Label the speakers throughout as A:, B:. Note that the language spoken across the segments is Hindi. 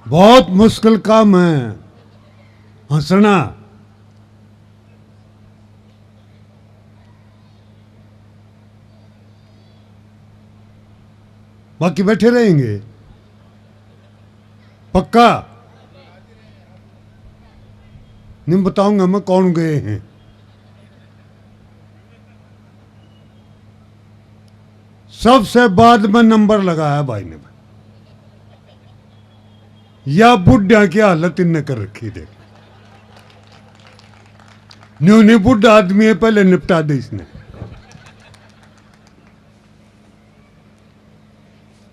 A: बहुत मुश्किल काम है हंसना। बाकी बैठे रहेंगे पक्का। नहीं बताऊंगा मैं कौन गए हैं। सबसे बाद में नंबर लगाया भाई ने, या बुढ़ा की हालत इनने कर रखी देख। न्यू नहीं बुढ़ा आदमी है, पहले निपटा दे इसने।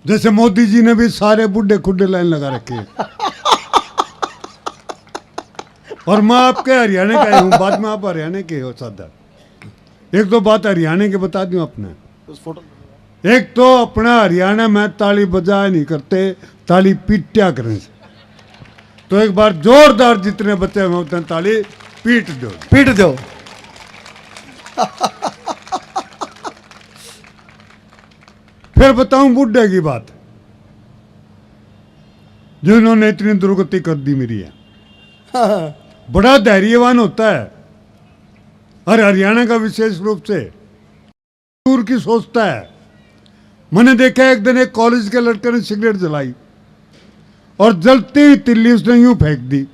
A: जैसे मोदी जी ने भी सारे बुढ़े खुड्डे लाइन लगा रखे हैं। और मैं आपके हरियाणा का हूं, बाद में आप हरियाणा के हो सादा। एक तो बात हरियाणा के बता दूं अपने, एक तो अपना हरियाणा में ताली बजाया नहीं करते, ताली पीटा करें। तो एक बार जोरदार जितने बच्चे में उतने ताली पीट दो,
B: पीट दो।
A: फिर बताऊं बुढ़े की बात, जिन्होंने इतनी दुर्गति कर दी मेरी है। बड़ा धैर्यवान होता है, और हरियाणा का विशेष रूप से दूर की सोचता है। मैंने देखा एक दिन एक कॉलेज के लड़के ने सिगरेट जलाई और जलती हुई तिल्ली उसने यूं फेंक दी।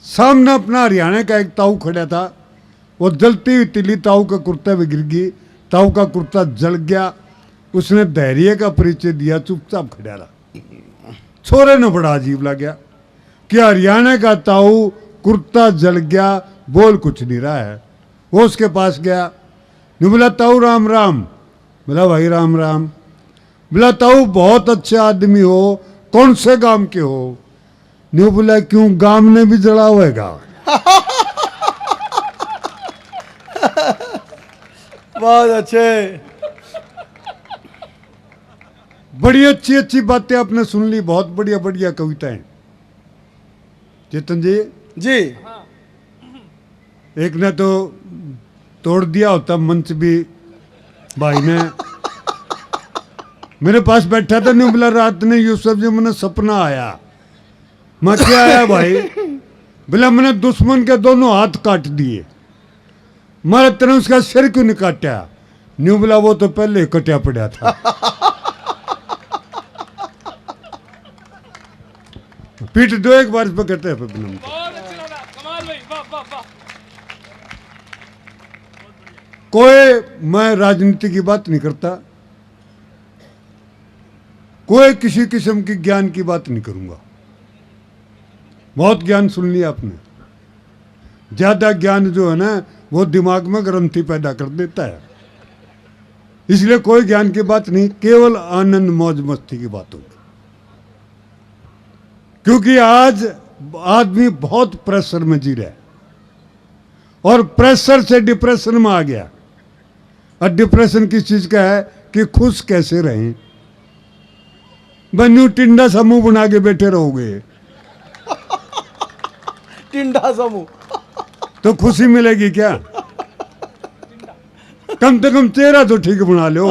A: सामने अपना हरियाणा का एक ताऊ खड़ा था, वो जलती हुई तिल्ली ताऊ के कुर्ते में गिर गई, ताऊ का कुर्ता जल गया। उसने धैर्य का परिचय दिया, चुपचाप खड़ा रहा। छोरे ने बड़ा अजीब लगा कि हरियाणा का ताऊ कुर्ता जल गया, बोल कुछ नहीं रहा है। वो उसके पास गया, नहीं बोला ताऊ राम राम। बोला भाई राम राम। बोला ताऊ बहुत अच्छे आदमी हो, कौन से गांव के हो? नहीं बोला क्यों, गांव ने भी जला होगा।
B: बहुत अच्छे।
A: बड़ी अच्छी अच्छी बातें आपने सुन ली, बहुत बढ़िया बढ़िया कविताएं। चेतन जी
B: जी
A: एक ने तो तोड़ दिया होता मंच भी भाई ने। मेरे पास बैठा था, नहीं बोला रात ने यूसुफ जी मैंने सपना आया। मैं क्या आया भाई? बोला मैंने दुश्मन के दोनों हाथ काट दिए। मैं तेने उसका सिर क्यों नहीं काटा? न्यू बोला वो तो पहले ही कटा पड़ा था। पीट दो एक बार इस पर कहते हैं। कोई मैं राजनीति की बात नहीं करता, कोई किसी किस्म की ज्ञान की बात नहीं करूंगा। बहुत ज्ञान सुन लिया आपने। ज्यादा ज्ञान जो है ना वो दिमाग में ग्रंथि पैदा कर देता है। इसलिए कोई ज्ञान की बात नहीं, केवल आनंद मौज मस्ती की बात होगी। क्योंकि आज आदमी बहुत प्रेशर में जी रहा है, और प्रेशर से डिप्रेशन में आ गया। और डिप्रेशन किस चीज का है कि खुश कैसे रहें। बनू टिंडा समूह बना के बैठे रहोगे
B: टिंडा समूह
A: तो खुशी मिलेगी क्या? कम से कम चेहरा तो ठीक बना लो,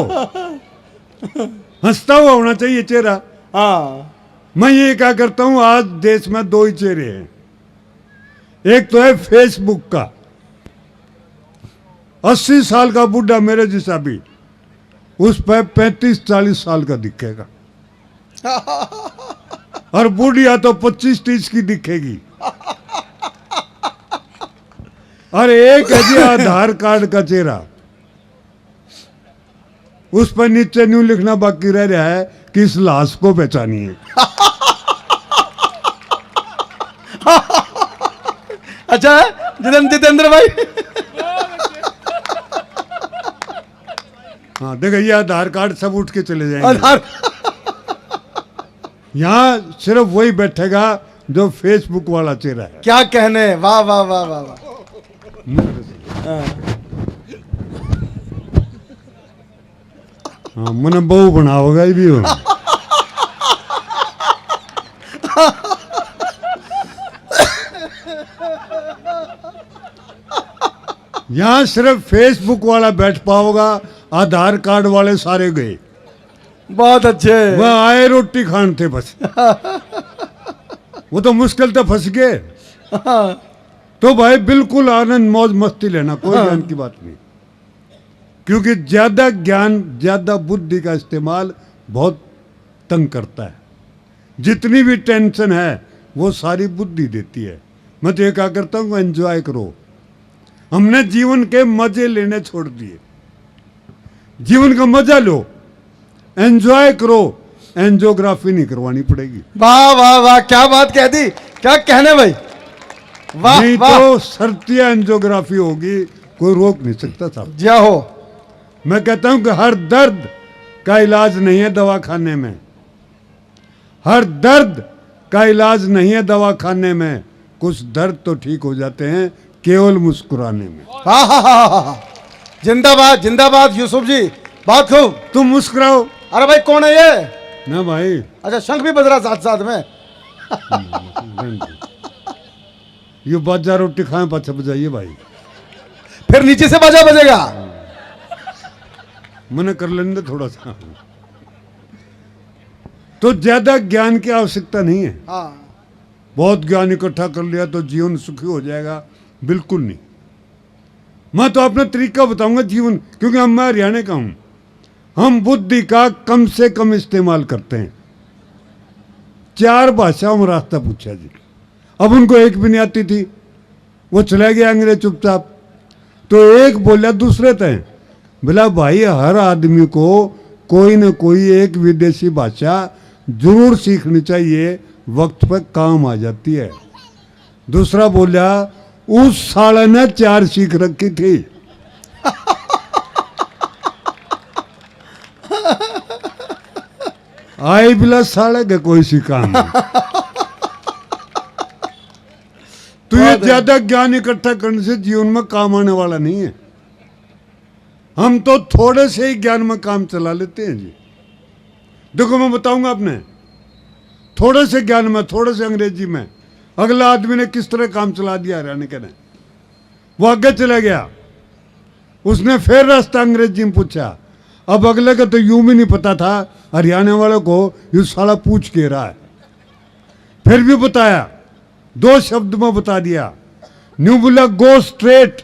A: हंसता हुआ होना चाहिए चेहरा।
B: हाँ
A: मैं ये क्या करता हूं, आज देश में दो ही चेहरे हैं। एक तो है फेसबुक का, 80 साल का बुढ़ा मेरे जैसा भी उस पर 35-40 साल का दिखेगा, और बुढ़िया तो 25-30 की दिखेगी। और एक है जी आधार कार्ड का चेहरा, उस पर नीचे न्यू लिखना बाकी रह रहा है कि इस लाश को पहचानिए।
B: अच्छा जितेंद्र भाई।
A: हाँ देखो ये आधार कार्ड सब उठ के चले जाएंगे।
B: आधार
A: यहाँ सिर्फ वही बैठेगा जो फेसबुक वाला चेहरा है।
B: क्या कहने, वाह वाह वाह वाह वाह।
A: हाँ मैंने बहू बनाओगा ही भी हो। यहाँ सिर्फ फेसबुक वाला बैठ पाओगा, आधार कार्ड वाले सारे गए।
B: बहुत अच्छे।
A: वह आए रोटी खान थे बस। वो तो मुश्किल तो फंस गए।
B: हाँ,
A: तो भाई बिल्कुल आनंद मौज मस्ती लेना, कोई ज्ञान की बात नहीं। क्योंकि ज्यादा ज्ञान, ज्यादा बुद्धि का इस्तेमाल बहुत तंग करता है। जितनी भी टेंशन है वो सारी बुद्धि देती है। मैं तो ये क्या करता हूँ, एंजॉय करो। हमने जीवन के मजे लेने छोड़ दिए। जीवन का मजा लो, एंजॉय करो, एंजियोग्राफी नहीं करवानी पड़ेगी।
B: वाह वाह वाह, क्या बात कह दी, क्या कहने भाई, वाह
A: नहीं
B: वाह,
A: तो सर्तियां एंजियोग्राफी होगी, कोई रोक नहीं सकता साहब।
B: जय हो।
A: मैं कहता हूं कि हर दर्द का इलाज नहीं है दवाखाने में। हर दर्द का इलाज नहीं है दवाखाने में। कुछ दर्द तो ठीक हो जाते हैं केवल मुस्कुराने में।
B: हाँ हाँ हाँ हाँ हाँ, जिंदाबाद जिंदाबाद यूसुफ जी, बात खूब।
A: तुम मुस्कुराओ
B: अरे भाई कौन है ये?
A: ना भाई।
B: अच्छा, शंख भी बज रहा साथ साथ में।
A: ये बाजार रोटी खाएं पाछा बजाइए भाई।
B: फिर नीचे से बाजा बजेगा।
A: मना कर लेने थोड़ा सा। तो ज्यादा ज्ञान की आवश्यकता नहीं है।
B: हाँ,
A: बहुत ज्ञान इकट्ठा कर लिया तो जीवन सुखी हो जाएगा, बिल्कुल नहीं। मैं तो अपना तरीका बताऊंगा जीवन, क्योंकि मैं हरियाणा का हूं। हम बुद्धि का कम से कम इस्तेमाल करते हैं। 4 भाषाओं में रास्ता पूछा जी। अब उनको एक भी नहीं आती थी, वो चला गया अंग्रेज चुपचाप। तो एक बोला दूसरे तय, बोला भाई हर आदमी को कोई न कोई एक विदेशी भाषा जरूर सीखनी चाहिए, वक्त पर काम आ जाती है। दूसरा बोला उस साले ने 4 सीख रखी थी। आई बिला साले के कोई सी काम नहीं। तो ये ज्यादा ज्ञान इकट्ठा करने से जीवन में काम आने वाला नहीं है। हम तो थोड़े से ही ज्ञान में काम चला लेते हैं जी। देखो मैं बताऊंगा आपने, थोड़े से ज्ञान में, थोड़े से अंग्रेजी में अगला आदमी ने किस तरह काम चला दिया हरियाणा के ने। वो आगे चला गया, उसने फिर रास्ता अंग्रेजी में पूछा। अब अगले का तो यूं भी नहीं पता था हरियाणा वाले को ये साला पूछ के रहा है। फिर भी बताया, 2 शब्द में बता दिया। न्यू बोला go straight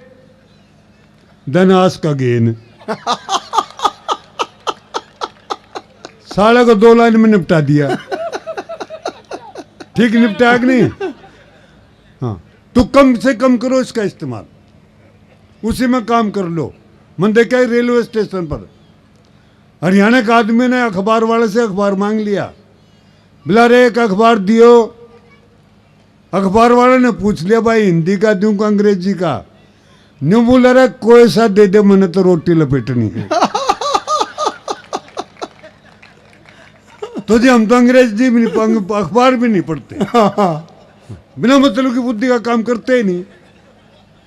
A: then ask again. साले को 2 लाइन में निपटा दिया। ठीक निपटाया कि नहीं? हाँ, तो कम से कम करो इसका इस्तेमाल, उसी में काम कर लो। मन देखा है रेलवे स्टेशन पर हरियाणा का आदमी ने अखबार वाले से अखबार मांग लिया। बोला रे एक अखबार दियो। अखबार वाले ने पूछ लिया भाई हिंदी का दूं का अंग्रेजी का? न्यू बोला रे कोई सा दे दे, मैंने तो रोटी लपेटनी है। तो जी हम तो अंग्रेजी भी नहीं, अखबार भी नहीं पढ़ते, बिना मतलब की बुद्धि का काम करते ही नहीं।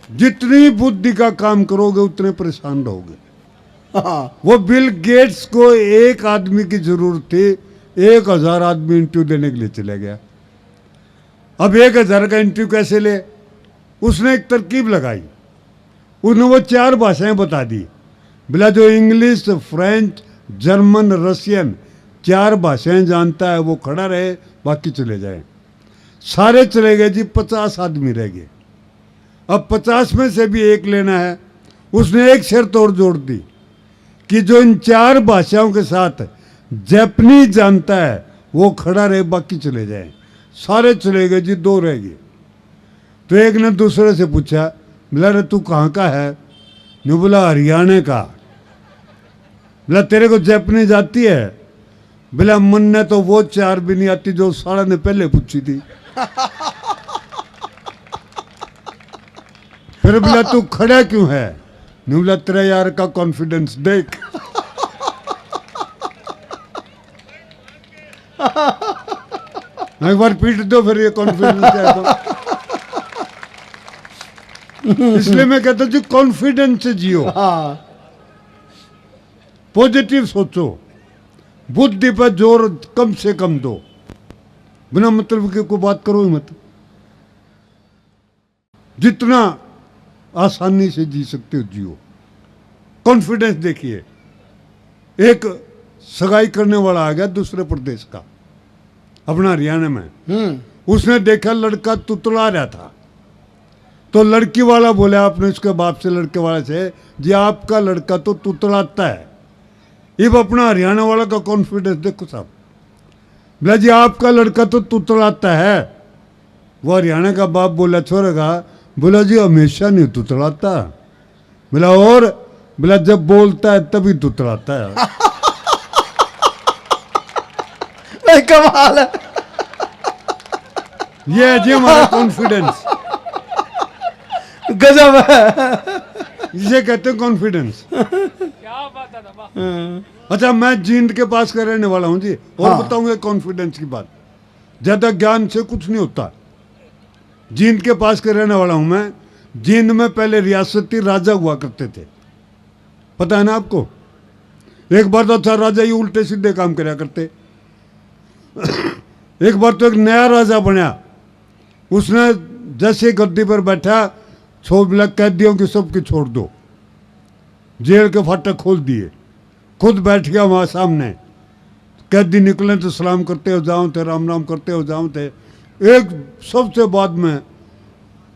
A: जितनी बुद्धि का काम करोगे उतने परेशान रहोगे।
B: हाँ,
A: वो बिल गेट्स को एक आदमी की जरूरत थी, 1000 आदमी इंटरव्यू देने के लिए चला गया। अब 1000 का इंटरव्यू कैसे ले? उसने एक तरकीब लगाई, उसने वो 4 भाषाएं बता दी। बोला जो इंग्लिश, फ्रेंच, जर्मन, रशियन 4 भाषाएं जानता है वो खड़ा रहे, बाकी चले जाए। सारे चले गए जी, 50 आदमी रह गए। अब 50 में से भी एक लेना है। उसने एक शर्त और जोड़ दी कि जो इन 4 भाषाओं के साथ जापानीज जानता है वो खड़ा रहे, बाकी चले जाए। सारे चले गए जी, 2 रह गए। तो एक ने दूसरे से पूछा, बोला रे तू कहाँ का है? न्यू बोला हरियाणा का। बोला तेरे को जापानीज आती है? बोला मन ने तो वो 4 भी नहीं आती जो साला ने पहले पूछी थी। फिर बोला तू खड़ा क्यों है? न्यू बोला तेरा यार का कॉन्फिडेंस देख। एक बार पीट दो फिर ये कॉन्फिडेंस है तो। इसलिए मैं कहता हूं जी कॉन्फिडेंस से जियो,
B: हाँ,
A: पॉजिटिव सोचो, बुद्धि पर जोर कम से कम दो, बिना मतलब की कोई बात करो ही मत। जितना आसानी से जी सकते हो जियो। कॉन्फिडेंस देखिए, एक सगाई करने वाला आ गया दूसरे प्रदेश का, अपना हरियाणा में। उसने देखा लड़का तुतला रहा था, तो लड़की वाला बोला आपने उसके बाप से, लड़के वाले से, जी आपका लड़का तो तुतलाता है। अब अपना हरियाणा वाला का कॉन्फिडेंस देखो साहब, बोला जी आपका लड़का तो तुतलाता है। वो हरियाणा का बाप बोला छोरे का, बोला जी हमेशा नहीं तुतलाता। बोला और? बोला जब बोलता है तभी तुतलाता है।
B: कमाल है।
A: ये है जी हमारा कॉन्फिडेंस,
B: गजब है।
A: इसे कहते हैं कॉन्फिडेंस।
C: क्या बात है ना।
A: अच्छा, मैं जींद के पास का रहने वाला हूँ जी, और
B: हाँ।
A: बताऊंगा कॉन्फिडेंस की बात। ज्यादा ज्ञान से कुछ नहीं होता। जींद के पास के रहने वाला हूं मैं। जींद में पहले रियासती राजा हुआ करते थे, पता है ना आपको। एक बार तो था राजा, ये उल्टे सीधे काम करया करते। एक बार तो एक नया राजा बना, उसने जैसे गद्दी पर बैठा, छोड़ कैदियों की सबकी छोड़ दो, जेल के फाटक खोल दिए, खुद बैठ गया वहां सामने। कैदी निकले तो सलाम करते हो जाओ थे, राम राम करते हो जाओ थे। एक सबसे बाद में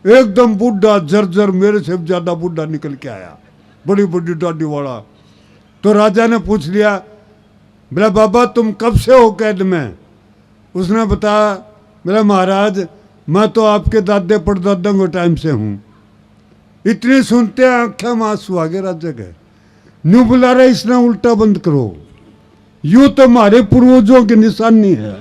A: एकदम बूढ़ा जर्जर, मेरे से ज्यादा बूढ़ा निकल के आया, बड़ी बड़ी दाढ़ी वाला। तो राजा ने पूछ लिया, बोला बाबा तुम कब से हो कैद में? उसने बताया, बोला महाराज मैं तो आपके दादे परदादों के टाइम से हूं। इतनी सुनते आंखें में आंसू आ गए राजा के। न्यू बुला रहे, इसने उल्टा बंद करो, यूं तो हमारे पूर्वजों की निशानी है।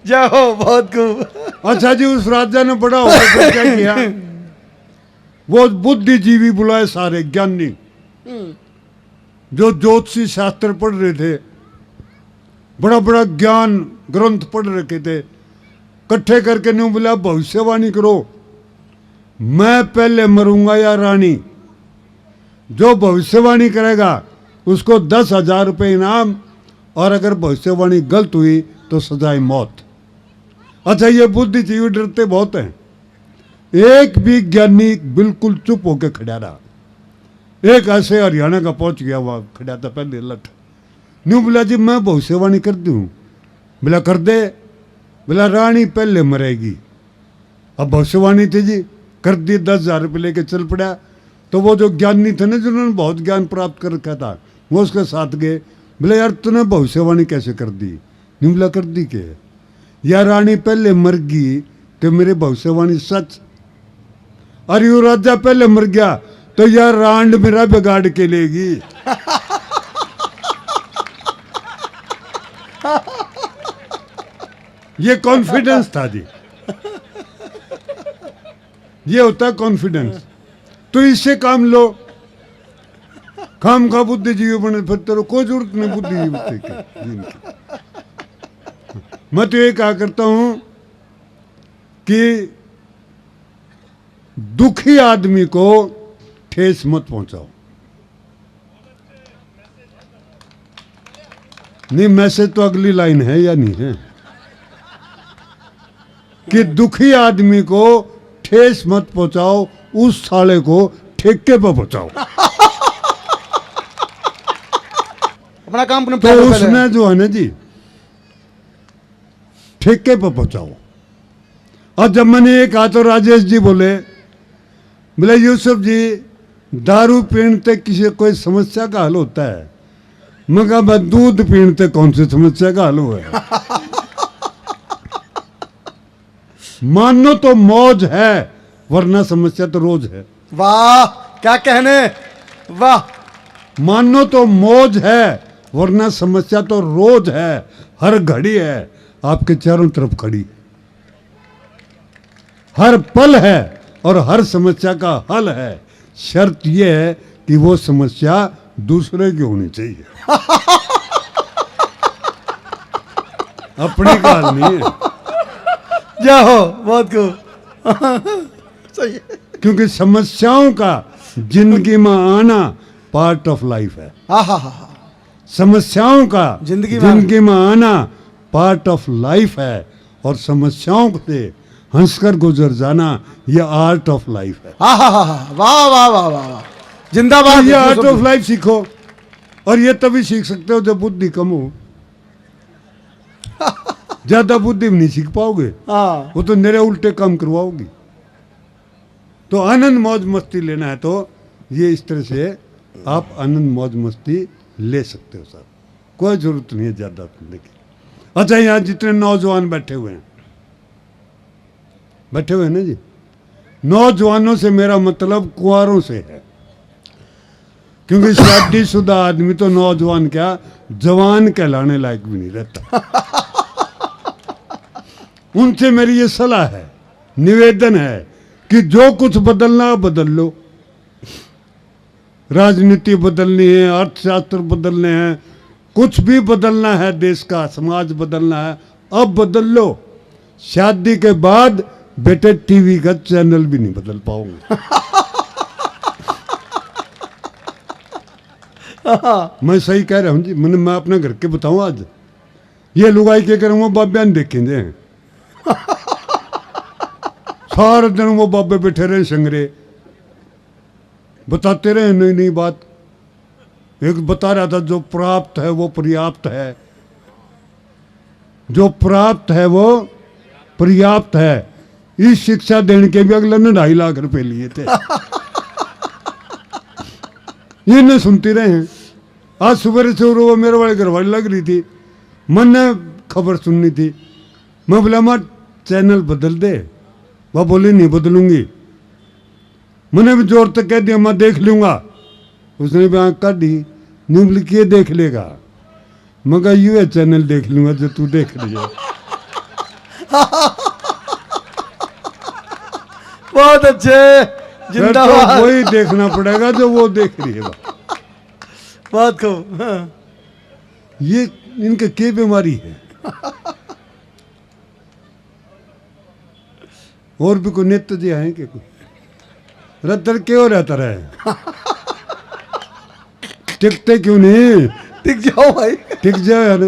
B: जाओ, बहुत खूब।
A: अच्छा जी, उस राजा ने बड़ा होकर क्या किया, वो बुद्धिजीवी बुलाए सारे ज्ञानी, जो ज्योतिषी शास्त्र पढ़ रहे थे, बड़ा बड़ा ज्ञान ग्रंथ पढ़ रखे थे, इकट्ठे करके नहीं बोला भविष्यवाणी करो, मैं पहले मरूंगा या रानी। जो भविष्यवाणी करेगा उसको 10,000 रुपये इनाम, और अगर भविष्यवाणी गलत हुई तो सजाए मौत। अच्छा, ये बुद्धिजीवी डरते बहुत हैं। एक भी ज्ञानी बिल्कुल चुप होकर खड़ा रहा। एक ऐसे हरियाणा का पहुंच गया, वहां खड़ा था पहले लठ, न्यू बोला जी मैं भविष्यवाणी कर दूं। बोला कर दे। बोला रानी पहले मरेगी। अब भविष्यवाणी थी जी, कर दी, 10,000 रुपये लेके चल पड़ा। तो वो जो ज्ञानी थे ना, जिन्होंने बहुत ज्ञान प्राप्त कर रखा था, वो उसके साथ गए। बोले यार तूने भविष्यवाणी कैसे कर दी? नहीं बोला कर दी के, या रानी पहले मर गई तो मेरी भविष्यवाणी सच, और यू राजा पहले मर गया तो यार रांड मेरा बिगाड़ के लेगी। ये कॉन्फिडेंस था जी, ये होता है कॉन्फिडेंस। तो इससे काम लो, काम का बुद्धिजीवी बने, फिर तेरे कोई जरूरत नहीं बुद्धिजीवी की। मैं तो ये कहा करता हूं कि दुखी आदमी को ठेस मत पहुंचाओ। नहीं, मैसेज तो अगली लाइन है या नहीं है कि दुखी आदमी को ठेस मत पहुंचाओ, उस साले को ठेके पर पहुंचाओ।
B: अपना काम अपने
A: तो उसने जो है ना जी, ठेके पर पहुंचाओ। और जब मैंने ये कहा तो राजेश जी बोले यूसुफ जी दारू पीने किसी कोई समस्या का हल होता है? मैं कहा दूध पीने कौन सी समस्या का हल हुआ है? मानो तो मौज है, वरना समस्या तो रोज है।
B: वाह क्या कहने, वाह।
A: मानो तो मौज है, वरना समस्या तो रोज है, हर घड़ी है, आपके चारों तरफ खड़ी, हर पल है और हर समस्या का हल है। शर्त यह है कि वो समस्या दूसरे की होनी चाहिए, अपनी का हल नहीं है।
B: जाओ, बहुत खूब। सही है।
A: क्योंकि समस्याओं का जिंदगी में आना पार्ट ऑफ लाइफ है।
B: हाँ हाँ हाँ,
A: समस्याओं का
B: जिंदगी
A: में आना पार्ट ऑफ लाइफ है, और समस्याओं से हंसकर गुजर जाना ये आर्ट ऑफ लाइफ है।
B: हाँ हाँ हाँ, वाह वाह वाह वाह, जिंदाबाद।
A: ये आर्ट ऑफ लाइफ सीखो। और ये तभी सीख सकते हो जब बुद्धि कम हो। ज्यादा बुद्धि में नहीं सीख पाओगे,
B: हाँ
A: वो तो मेरे उल्टे काम करवाओगी। तो आनंद मौज मस्ती लेना है तो ये इस तरह से आप आनंद मौज मस्ती ले सकते हो सर, कोई जरूरत नहीं है ज्यादा सुनने की। अच्छा, यहाँ जितने नौजवान बैठे हुए हैं ना जी, नौजवानों से मेरा मतलब कुंवारों से है, क्योंकि शादीशुदा आदमी तो नौजवान क्या जवान कहलाने लायक भी नहीं रहता। उनसे मेरी ये सलाह है, निवेदन है कि जो कुछ बदलना बदल लो। राजनीति बदलनी है, अर्थशास्त्र बदलने हैं, कुछ भी बदलना है, देश का समाज बदलना है, अब बदल लो। शादी के बाद बेटे टीवी का चैनल भी नहीं बदल पाऊंगा। मैं सही कह रहा हूं जी, मैं अपने घर के बताऊं। आज ये लुगाई के करूंगा बाब्या ने देखेंगे हैं। सारे दिन वो बाबे बैठे रहे संगरे, बताते रहे नई नई बात। एक बता रहा था जो प्राप्त है वो पर्याप्त है, जो प्राप्त है वो पर्याप्त है। इस शिक्षा देने के भी अगले ने 2.5 लाख रुपए लिए थे। ये न सुनते रहे हैं। आज सुबह से वो मेरे वाले घर वाली लग रही थी, मन ने खबर सुननी थी। मैं बोला माँ चैनल बदल दे, वह बोली नहीं बदलूंगी। मैंने भी जोर तक कह दिया मैं देख लूंगा। उसने भी आँख काट दी, निम्बल किए देख लेगा। मैं कहा यू है चैनल देख लूंगा जो तू देख लिया।
B: बहुत अच्छे,
A: फिर तो
B: जिंदाबाद।
A: वही देखना पड़ेगा जो वो देख रही है।
B: बहुत खूब। हाँ।
A: ये इनके क्या बीमारी है? और भी कोई नेत्र जी हैं कि कोई रद्दर क्यों रहता रहे? टिकते क्यों नहीं?
B: टिक जाओ भाई।
A: टिक जाओ यार।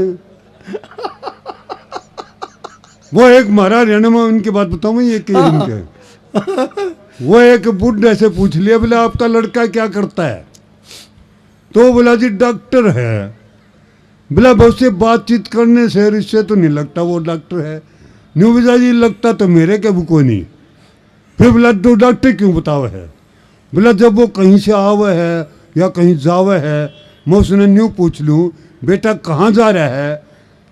A: वो एक हमारा हरियाणा में उनकी बात बताऊं मैं, ये कि इनके वो एक बुढ़े से पूछ लिया बोला आपका लड़का क्या करता है? तो बोला जी डॉक्टर है। बोला बहुत से बातचीत करने से इससे तो नहीं लगता वो डॉक्टर है। न्यू बोला जी लगता तो मेरे के भी कोई नहीं। फिर बोला तो डॉक्टर क्यों बतावे है? बोला जब वो कहीं से आवे है या कहीं जावे है, मैं उसने न्यू पूछ लूँ बेटा कहाँ जा रहा है,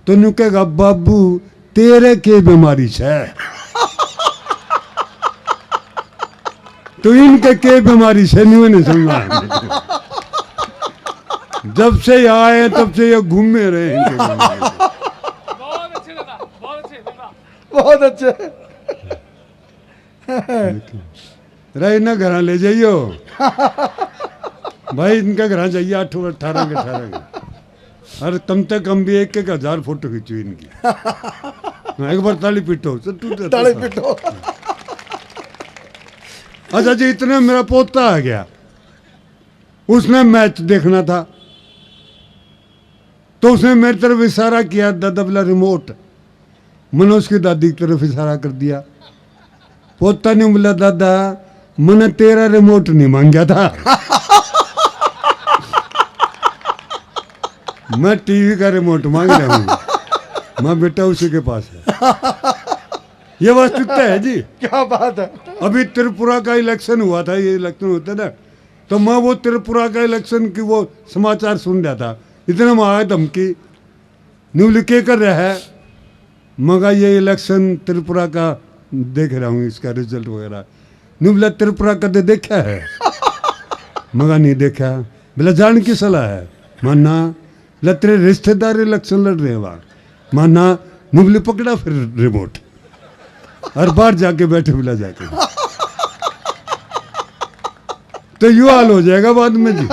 A: तो न्यू कहेगा बाबू तेरे के बीमारी से। तो इनके के बीमारी से न्यू ने समझा। जब से यहाँ आए तब से ये घूमे रहे इनके बीमारी से।
C: बहुत अच्छे दादा, बहुत अच्छे दादा।
B: बहुत अच्छे।
A: रही ना घर ले जाइयो भाई, इनका घर जाइए 18 के 18 के। अरे कम से कम भी 1,000 फोटो खींचो इनकी। एक बार ताली पीटो
B: ताली पिटो।
A: अच्छा जी, इतने मेरा पोता आ गया, उसने मैच देखना था तो उसने मेरी तरफ इशारा किया, दादा बोला रिमोट। मैंने उसकी दादी की तरफ इशारा कर दिया। पोता ने बोला दादा मैंने तेरा रिमोट नहीं मांगा था, मैं टीवी का रिमोट मांग रहा हूँ। मैं बेटा उसी के पास है। ये वास्तविकता है जी।
B: क्या बात है।
A: अभी त्रिपुरा का इलेक्शन हुआ था, ये इलेक्शन होता ना, तो मैं वो त्रिपुरा का इलेक्शन की वो समाचार सुन रहा था। इतना में आया धमकी, न्यूली के कर रहा है? मगा ये इलेक्शन त्रिपुरा का देख रहा हूँ, इसका रिजल्ट वगैरह। न्यूला त्रिपुरा का दे देखा है? मगा नहीं देखा। बोला जान की सलाह है? माना बोला तेरे रिश्तेदार इलेक्शन लड़ रहे हैं वहाँ। माना न्यूली पकड़ा फिर रिमोट और बाहर जाके बैठे मिला जाके। तो यू हाल हो जाएगा बाद में जी,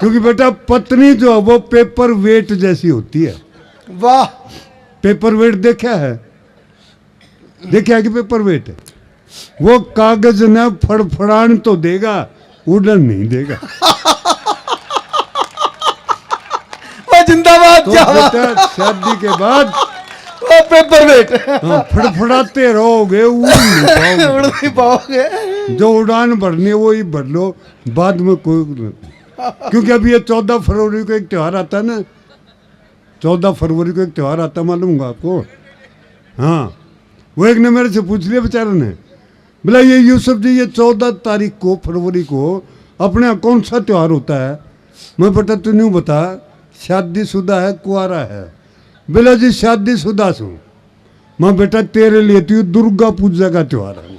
A: क्योंकि बेटा पत्नी जो है वो पेपर वेट जैसी होती है।
B: वाह।
A: पेपर वेट देखा है? देखा है कि पेपर वेट है? वो कागज न फड़फड़ान तो देगा, उड़न नहीं देगा।
B: वाह जिंदाबाद।
A: तो
B: क्या बात।
A: बेटा शादी के बाद
B: वो पेपर वेट।
A: हाँ, फड़फड़ाते रहोगे, उड़ नहीं पाओगे।
B: उड़ नहीं पाओगे।
A: जो उड़ान भरनी है वो ही भर लो, बाद में कोई क्योंकि अभी ये 14 फरवरी को एक त्यौहार आता है ना, 14 फरवरी को एक त्यौहार आता है, मालूम होगा आपको। हाँ, वो एक ने मेरे से पूछ लिया बेचारे ने, बोला ये यूसुफ जी ये 14 तारीख को फरवरी को अपने यहाँ कौन सा त्यौहार होता है। मैं बेटा तू नहीं बता, शादीशुदा है कुआरा है। बोला जी शादीशुदा हूँ। मैं बेटा तेरे लिए तो ये दुर्गा पूजा का त्यौहार है।